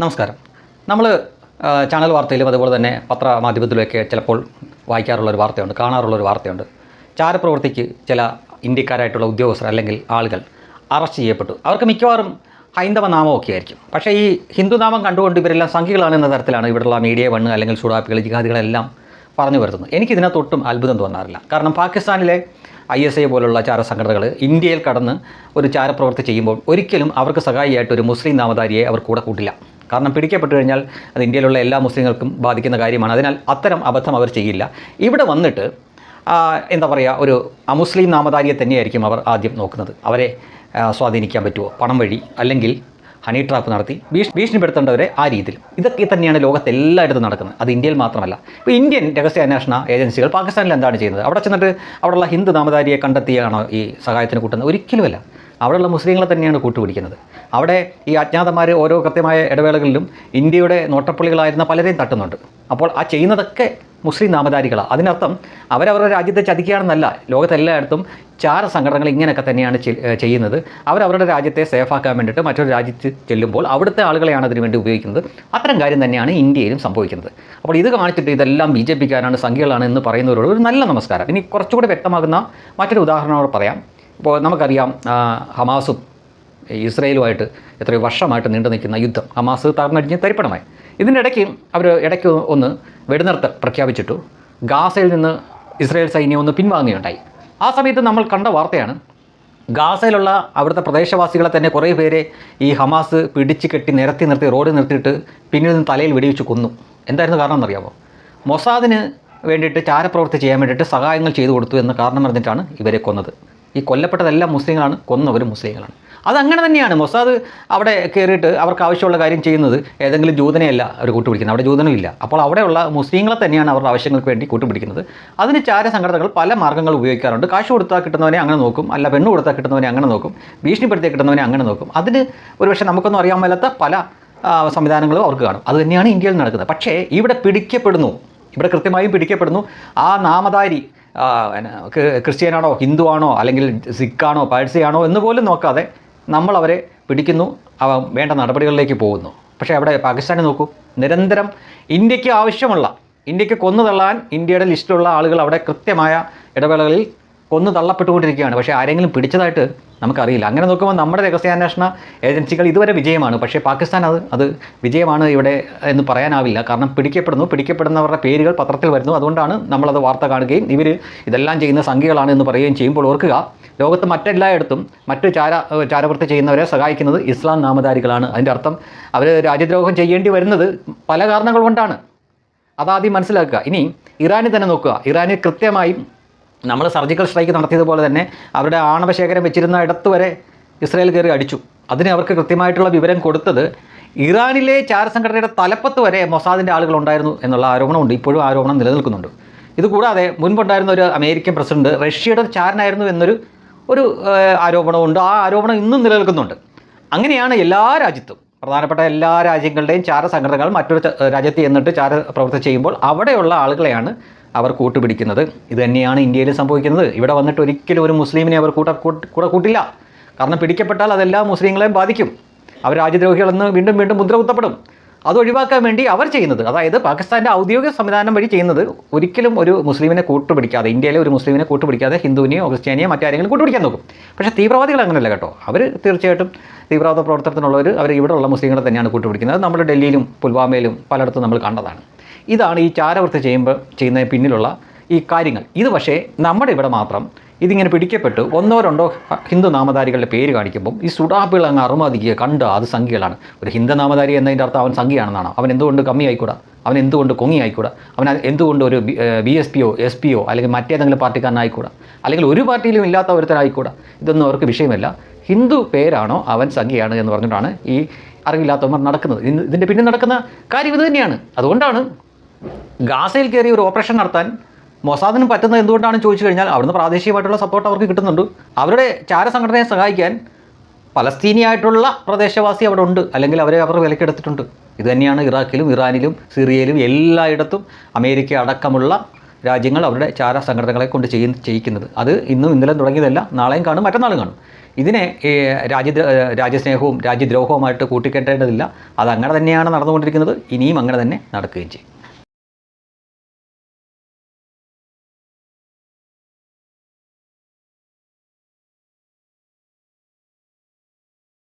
നമസ്കാരം. നമ്മൾ ചാനൽ വാർത്തയിലും അതുപോലെ തന്നെ പത്രമാധ്യമത്തിലുമൊക്കെ ചിലപ്പോൾ വായിക്കാറുള്ളൊരു വാർത്തയുണ്ട്, കാണാറുള്ളൊരു വാർത്തയുണ്ട്. ചാരപ്രവൃത്തിക്ക് ചില ഇന്ത്യക്കാരായിട്ടുള്ള ഉദ്യോഗസ്ഥർ അല്ലെങ്കിൽ ആളുകൾ അറസ്റ്റ് ചെയ്യപ്പെട്ടു. അവർക്ക് മിക്കവാറും ഹൈന്ദവ നാമമൊക്കെ ആയിരിക്കും. പക്ഷേ ഈ ഹിന്ദു നാമം കണ്ടുകൊണ്ട് ഇവരെല്ലാം സംഘികളാണ് എന്ന തരത്തിലാണ് ഇവിടെയുള്ള മീഡിയ വണ്ണ് അല്ലെങ്കിൽ സുഡാപ്പികൾ ജിഹാദികളെല്ലാം പറഞ്ഞു വരുത്തുന്നത്. എനിക്കിതിനകത്തൊട്ടും അത്ഭുതം തോന്നാറില്ല. കാരണം പാകിസ്ഥാനിലെ ISI പോലുള്ള ചാരസംഘടനകൾ ഇന്ത്യയിൽ കടന്ന് ഒരു ചാരപ്രവൃത്തി ചെയ്യുമ്പോൾ ഒരിക്കലും അവർക്ക് സഹായിയായിട്ട് ഒരു മുസ്ലിം നാമധാരിയെ അവർ കൂടെ കൂട്ടില്ല. കാരണം പിടിക്കപ്പെട്ടു കഴിഞ്ഞാൽ അത് ഇന്ത്യയിലുള്ള എല്ലാ മുസ്ലിങ്ങൾക്കും ബാധിക്കുന്ന കാര്യമാണ്. അതിനാൽ അത്തരം അബദ്ധം അവർ ചെയ്യില്ല. ഇവിടെ വന്നിട്ട് എന്താ പറയുക, ഒരു അമുസ്ലിം നാമധാരിയെ തന്നെയായിരിക്കും അവർ ആദ്യം നോക്കുന്നത്. അവരെ സ്വാധീനിക്കാൻ പറ്റുമോ പണം വഴി, അല്ലെങ്കിൽ ഹണി ട്രാപ്പ് നടത്തി ഭീഷണിപ്പെടുത്തേണ്ടവരെ ആ രീതിയിൽ. ഇതൊക്കെ തന്നെയാണ് ലോകത്തെല്ലായിടത്തും നടക്കുന്നത്. അത് ഇന്ത്യയിൽ മാത്രമല്ല. ഇപ്പോൾ ഇന്ത്യൻ രഹസ്യാന്വേഷണ ഏജൻസികൾ പാകിസ്ഥാനിൽ എന്താണ് ചെയ്യുന്നത്? അവിടെ ചെന്നിട്ട് അവിടെയുള്ള ഹിന്ദു നാമധാരിയെ കണ്ടെത്തിയാണോ ഈ സഹായത്തിന് കൂട്ടുന്നത്? ഒരിക്കലുമല്ല. അവിടെയുള്ള മുസ്ലിങ്ങളെ തന്നെയാണ് കൂട്ടുപിടിക്കുന്നത്. അവിടെ ഈ അജ്ഞാതന്മാർ ഓരോ കൃത്യമായ ഇടവേളകളിലും ഇന്ത്യയുടെ നോട്ടപ്പുള്ളികളായിരുന്ന പലരെയും തട്ടുന്നുണ്ട്. അപ്പോൾ ആ ചെയ്യുന്നതൊക്കെ മുസ്ലിം നാമധാരികളാണ്. അതിനർത്ഥം അവരവരുടെ രാജ്യത്തെ ചതിക്കുകയാണെന്നല്ല. ലോകത്തെല്ലായിടത്തും ചാര സംഘടനകൾ ഇങ്ങനെയൊക്കെ തന്നെയാണ് ചെയ്യുന്നത്. അവരവരുടെ രാജ്യത്തെ സേഫാക്കാൻ വേണ്ടിയിട്ട് മറ്റൊരു രാജ്യത്ത് ചെല്ലുമ്പോൾ അവിടുത്തെ ആളുകളെയാണ് അതിനു വേണ്ടി ഉപയോഗിക്കുന്നത്. അത്തരം കാര്യം തന്നെയാണ് ഇന്ത്യയിലും സംഭവിക്കുന്നത്. അപ്പോൾ ഇത് കാണിച്ചിട്ട് ഇതെല്ലാം BJPക്കാരാണ്, സംഘികളാണ് എന്ന് പറയുന്നവരോട് ഒരു നല്ല നമസ്കാരം. ഇനി കുറച്ചുകൂടി വ്യക്തമാകുന്ന മറ്റൊരു ഉദാഹരണത്തോട് പറയാം. ഇപ്പോൾ നമുക്കറിയാം, ഹമാസും ഇസ്രയേലുമായിട്ട് എത്രയോ വർഷമായിട്ട് നീണ്ടു നിൽക്കുന്ന യുദ്ധം, ഹമാസ് തകർന്നടിഞ്ഞ് തരിപ്പണമായി. ഇതിൻ്റെ അവർ ഇടയ്ക്ക് ഒന്ന് വെടിനിർത്തൽ പ്രഖ്യാപിച്ചിട്ടു. ഗാസയിൽ നിന്ന് ഇസ്രയേൽ സൈന്യം ഒന്ന് പിൻവാങ്ങുകയുണ്ടായി. ആ സമയത്ത് നമ്മൾ കണ്ട വാർത്തയാണ്, ഗാസയിലുള്ള അവിടുത്തെ പ്രദേശവാസികളെ തന്നെ കുറേ പേരെ ഈ ഹമാസ് പിടിച്ച് കെട്ടി നിർത്തി റോഡിൽ നിർത്തിയിട്ട് പിന്നിൽ നിന്ന് തലയിൽ വെടിവെച്ച് കൊന്നു. എന്തായിരുന്നു കാരണം എന്നറിയാമോ? മൊസാദിന് വേണ്ടിയിട്ട് ചാരപ്രവൃത്തി ചെയ്യാൻ വേണ്ടിയിട്ട് സഹായങ്ങൾ ചെയ്തു കൊടുത്തു എന്ന കാരണം പറഞ്ഞിട്ടാണ് ഇവരെ കൊന്നത്. ഈ കൊല്ലപ്പെട്ടതെല്ലാം മുസ്ലിങ്ങളാണ്, കൊന്നവരും മുസ്ലിങ്ങളാണ്. അതങ്ങനെ തന്നെയാണ്. മൊസാദ് അവിടെ കയറിയിട്ട് അവർക്ക് ആവശ്യമുള്ള കാര്യം ചെയ്യുന്നത് ഏതെങ്കിലും ജൂതനെയല്ല അവർ കൂട്ടുപിടിക്കുന്നത്. അവിടെ ജൂതനും ഇല്ല. അപ്പോൾ അവിടെയുള്ള മുസ്ലിങ്ങളെ തന്നെയാണ് അവരുടെ ആവശ്യങ്ങൾക്ക് വേണ്ടി കൂട്ടുപിടിക്കുന്നത്. അതിന് ചാര സംഘടനകൾ പല മാർഗ്ഗങ്ങൾ ഉപയോഗിക്കാറുണ്ട്. കാശ് കൊടുത്താൽ കിട്ടുന്നവനെ അങ്ങനെ നോക്കും, അല്ല പെണ്ണ് കൊടുത്താൽ കിട്ടുന്നവനെ അങ്ങനെ നോക്കും, ഭീഷണിപ്പെടുത്തിയാൽ കിട്ടുന്നവനെ അങ്ങനെ നോക്കും. അതിന് ഒരുപക്ഷെ നമുക്കൊന്നും അറിയാൻ മേലാത്ത പല സംവിധാനങ്ങളും അവർക്ക് കാണും. അത് തന്നെയാണ് ഇന്ത്യയിൽ നടക്കുന്നത്. പക്ഷേ ഇവിടെ പിടിക്കപ്പെടുന്നു, ഇവിടെ കൃത്യമായും പിടിക്കപ്പെടുന്നു. ആ നാമധാരി ക്രിസ്ത്യനാണോ, ഹിന്ദുവാണോ, അല്ലെങ്കിൽ സിഖാണോ, പാഴ്സിയാണോ എന്ന് പോലും നോക്കാതെ നമ്മളവരെ പിടിക്കുന്നു, വേണ്ട നടപടികളിലേക്ക് പോകുന്നു. പക്ഷേ അവിടെ പാകിസ്ഥാനെ നോക്കൂ, നിരന്തരം ഇന്ത്യക്ക് ആവശ്യമുള്ള, ഇന്ത്യക്ക് കൊന്നു തള്ളാൻ ഇന്ത്യയുടെ ലിസ്റ്റിലുള്ള ആളുകൾ അവിടെ കൃത്യമായ ഇടവേളകളിൽ കൊന്നു തള്ളപ്പെട്ടുകൊണ്ടിരിക്കുകയാണ്. പക്ഷേ ആരെങ്കിലും പിടിച്ചതായിട്ട് നമുക്കറിയില്ല. അങ്ങനെ നോക്കുമ്പോൾ നമ്മുടെ രഹസ്യാന്വേഷണ ഏജൻസികൾ ഇതുവരെ വിജയമാണ്. പക്ഷേ പാകിസ്ഥാൻ അത് വിജയമാണ് ഇവിടെ എന്ന് പറയാനാവില്ല. കാരണം പിടിക്കപ്പെടുന്നവരുടെ പേരുകൾ പത്രത്തിൽ വരുന്നു. അതുകൊണ്ടാണ് നമ്മളത് വാർത്ത കാണുകയും ഇവർ ഇതെല്ലാം ചെയ്യുന്ന സംഘികളാണ് എന്ന് പറയുകയും ചെയ്യുമ്പോൾ ഓർക്കുക, ലോകത്ത് മറ്റെല്ലായിടത്തും മറ്റ് ചാരവൃത്തി ചെയ്യുന്നവരെ സഹായിക്കുന്നത് ഇസ്ലാം നാമധാരികളാണ്. അതിൻ്റെ അർത്ഥം അവർ രാജ്യദ്രോഹം ചെയ്യേണ്ടി വരുന്നത് പല കാരണങ്ങൾ കൊണ്ടാണ്. അതാദ്യം മനസ്സിലാക്കുക. ഇനി ഇറാനിൽ തന്നെ നോക്കുക. ഇറാനിൽ കൃത്യമായും നമ്മൾ സർജിക്കൽ സ്ട്രൈക്ക് നടത്തിയതുപോലെ തന്നെ അവരുടെ ആണവശേഖരം വെച്ചിരുന്ന ഇടത്ത് വരെ ഇസ്രായേൽ കയറി അടിച്ചു. അതിന് അവർക്ക് കൃത്യമായിട്ടുള്ള വിവരം കൊടുത്തത് ഇറാനിലെ ചാരസംഘടനയുടെ തലപ്പത്ത് വരെ മൊസാദിൻ്റെ ആളുകളുണ്ടായിരുന്നു എന്നുള്ള ആരോപണമുണ്ട്. ഇപ്പോഴും ആരോപണം നിലനിൽക്കുന്നുണ്ട്. ഇതുകൂടാതെ മുൻപുണ്ടായിരുന്ന ഒരു അമേരിക്കൻ പ്രസിഡന്റ് റഷ്യയുടെ ചാരനായിരുന്നു എന്നൊരു ആരോപണമുണ്ട്. ആ ആരോപണം ഇന്നും നിലനിൽക്കുന്നുണ്ട്. അങ്ങനെയാണ് എല്ലാ രാജ്യത്തും, പ്രധാനപ്പെട്ട എല്ലാ രാജ്യങ്ങളുടെയും ചാരസംഘടനകൾ മറ്റൊരു രാജ്യത്ത് ചെന്നിട്ട് ചാരപ്രവൃത്തി ചെയ്യുമ്പോൾ അവിടെയുള്ള ആളുകളെയാണ് അവർ കൂട്ടുപിടിക്കുന്നത്. ഇത് തന്നെയാണ് ഇന്ത്യയിൽ സംഭവിക്കുന്നത്. ഇവിടെ വന്നിട്ട് ഒരിക്കലും ഒരു മുസ്ലിമിനെ അവർ കൂടെ കൂട്ടില്ല. കാരണം പിടിക്കപ്പെട്ടാൽ അതെല്ലാം മുസ്ലിങ്ങളെയും ബാധിക്കും. അവർ രാജ്യദ്രോഹികളെന്ന് വീണ്ടും മുദ്ര കുത്തപ്പെടും. അത് ഒഴിവാക്കാൻ വേണ്ടി അവർ ചെയ്യുന്നത്, അതായത് പാകിസ്ഥാൻ്റെ ഔദ്യോഗിക സംവിധാനം വഴി ചെയ്യുന്നത്, ഒരിക്കലും ഒരു മുസ്ലിമിനെ കൂട്ടുപിടിക്കാതെ, ഇന്ത്യയിലെ ഒരു മുസ്ലിമിനെ കൂട്ടുപിടിക്കാതെ ഹിന്ദുവിനെയോ ക്രിസ്ത്യാനിയോ മറ്റാരെങ്കിലും കൂട്ടുപിടിക്കാൻ നോക്കും. പക്ഷേ തീവ്രവാദികൾ അങ്ങനെയല്ല കേട്ടോ. അവർ തീർച്ചയായിട്ടും തീവ്രവാദ പ്രവർത്തനത്തിനുള്ളവർ അവർ ഇവിടെയുള്ള മുസ്ലിങ്ങളെ തന്നെയാണ് കൂട്ടുപിടിക്കുന്നത്. നമ്മൾ ഡൽഹിയിലും പുൽവാമയിലും പലയിടത്തും നമ്മൾ കണ്ടതാണ്. ഇതാണ് ഈ ചാരവൃത്തി ചെയ്യുന്നതിന് പിന്നിലുള്ള ഈ കാര്യങ്ങൾ. ഇത് പക്ഷേ നമ്മുടെ ഇവിടെ മാത്രം ഇതിങ്ങനെ പിടിക്കപ്പെട്ടു ഒന്നോ രണ്ടോ ഹിന്ദു നാമധാരികളുടെ പേര് കാണിക്കുമ്പം ഈ സുഡാപ്പികൾ അങ്ങ് അറുമതിക്കുക, കണ്ട് അത് സംഖ്യകളാണ്. ഒരു ഹിന്ദു നാമധാരി എന്നതിൻ്റെ അർത്ഥം അവൻ സംഖ്യയാണെന്നാണ്. അവൻ എന്തുകൊണ്ട് കമ്മി ആയിക്കൂടാ? അവൻ എന്തുകൊണ്ട് കൊങ്ങി ആയിക്കൂടാ? അവൻ എന്തുകൊണ്ട് ഒരു BSPയോ SPയോ അല്ലെങ്കിൽ മറ്റേതെങ്കിലും പാർട്ടിക്കാരനായിക്കൂടാ? അല്ലെങ്കിൽ ഒരു പാർട്ടിയിലും ഇല്ലാത്ത ഒരുത്തരായിക്കൂടാ? ഇതൊന്നും അവർക്ക് വിഷയമല്ല. ഹിന്ദു പേരാണോ അവൻ സംഖ്യയാണ് എന്ന് പറഞ്ഞിട്ടാണ് ഈ അറിവില്ലാത്തവർ നടക്കുന്നത്. ഇതിൻ്റെ പിന്നെ നടക്കുന്ന കാര്യം ഇത് തന്നെയാണ്. അതുകൊണ്ടാണ് ഗാസയിൽ കയറി ഒരു ഓപ്പറേഷൻ നടത്താൻ മൊസാദിന് പറ്റുന്നത് എന്തുകൊണ്ടാണെന്ന് ചോദിച്ചു കഴിഞ്ഞാൽ അവിടുന്ന് പ്രാദേശികമായിട്ടുള്ള സപ്പോർട്ട് അവർക്ക് കിട്ടുന്നുണ്ട്. അവരുടെ ചാരസംഘടനയെ സഹായിക്കാൻ പലസ്തീനിയായിട്ടുള്ള പ്രദേശവാസി അവിടെ ഉണ്ട്, അല്ലെങ്കിൽ അവർ വിലക്കെടുത്തിട്ടുണ്ട്. ഇത് തന്നെയാണ് ഇറാഖിലും ഇറാനിലും സിറിയയിലും എല്ലായിടത്തും അമേരിക്ക അടക്കമുള്ള രാജ്യങ്ങൾ അവരുടെ ചാര സംഘടനകളെ കൊണ്ട് ചെയ്യിക്കുന്നത്. അത് ഇന്നും ഇന്നലെ തുടങ്ങിയതല്ല, നാളെയും കാണും, മറ്റന്നാളും കാണും. ഇതിനെ രാജ്യസ്നേഹവും രാജ്യദ്രോഹവുമായിട്ട് കൂട്ടിക്കെട്ടേണ്ടതില്ല. അതങ്ങനെ തന്നെയാണ് നടന്നുകൊണ്ടിരിക്കുന്നത്, ഇനിയും അങ്ങനെ തന്നെ നടക്കുകയും ചെയ്യും.